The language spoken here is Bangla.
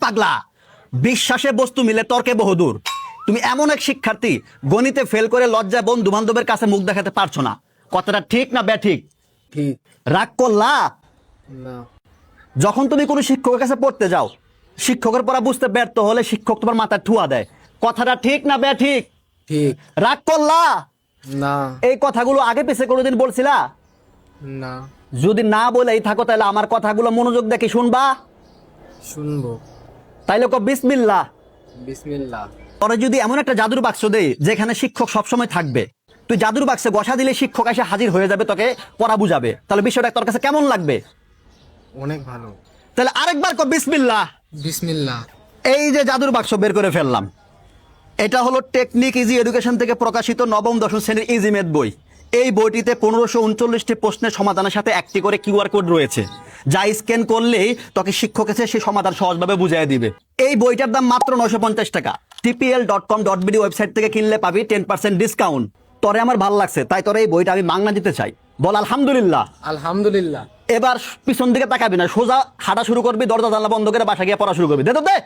পাগলা, বিশ্বাসে বস্তু মিলে তর্কে বহুদূর। তুমি এমন এক শিক্ষার্থী, গণিতে ফেল করে লজ্জায় বন্ধু বান্ধবের কাছে মুখ দেখাতে পারছো না। কথাটা ঠিক না ব্যাঠিক? ঠিক। রাগ করলা? না। যখন তুমি কোনো শিক্ষকের কাছে পড়তে যাও, শিক্ষকের পড়া বুঝতে ব্যর্থ হলে শিক্ষক তোমার মাথায় ঠুয়া দেয়। কথাটা ঠিক না ব্যাঠিক? ঠিক। রাগ করলা? না। এই কথাগুলো আগে পিছে কোনোদিন বলছিলা? না। যদি না বলেই থাকো তাহলে আমার কথাগুলো মনোযোগ দেখে শুনবা। শুনবো। তাইলে কো বিসমিল্লাহ। বিসমিল্লাহ। পরে যদি এমন একটা জাদুর বাক্স দেই যেখানে শিক্ষক সবসময় থাকবে, তুই জাদুর বাক্সে বসা দিলে শিক্ষক এসে হাজির হয়ে যাবে, তোকে পড়া বুঝাবে, তাহলে বিষয়টা তোর কাছে কেমন লাগবে? অনেক ভালো। তাহলে আরেকবার কো বিসমিল্লাহ। বিসমিল্লাহ। এই যে জাদুর বাক্স বের করে ফেললাম, এটা হলো টেকনিক ইজি এডুকেশন থেকে প্রকাশিত নবম দশম শ্রেণীর ইজি ম্যাথ বই। এই বইটিতে 1539টি প্রশ্নের সমাধানের সাথে একটি করে কিউআর কোড রয়েছে, যা স্ক্যান করলেই তোকে শিক্ষক এসে সেই সমাধান সহজভাবে বুঝিয়ে দিবে। এই বইটার দাম মাত্র 950 টাকা। tpl.com.bd ওয়েবসাইট থেকে কিনলে পাবি 10% ডিসকাউন্ট। তোরে আমার ভালো লাগছে, তাই তোর এই বইটা আমি মাংনা দিতে চাই। বল আলহামদুলিল্লাহ। আলহামদুলিল্লাহ। এবার পিছন দিকে তাকাবি না, সোজা হাঁটা শুরু করবি, দরজা জানলা বন্ধ করে বাসা গিয়ে পড়া শুরু করবি। দে তো দে।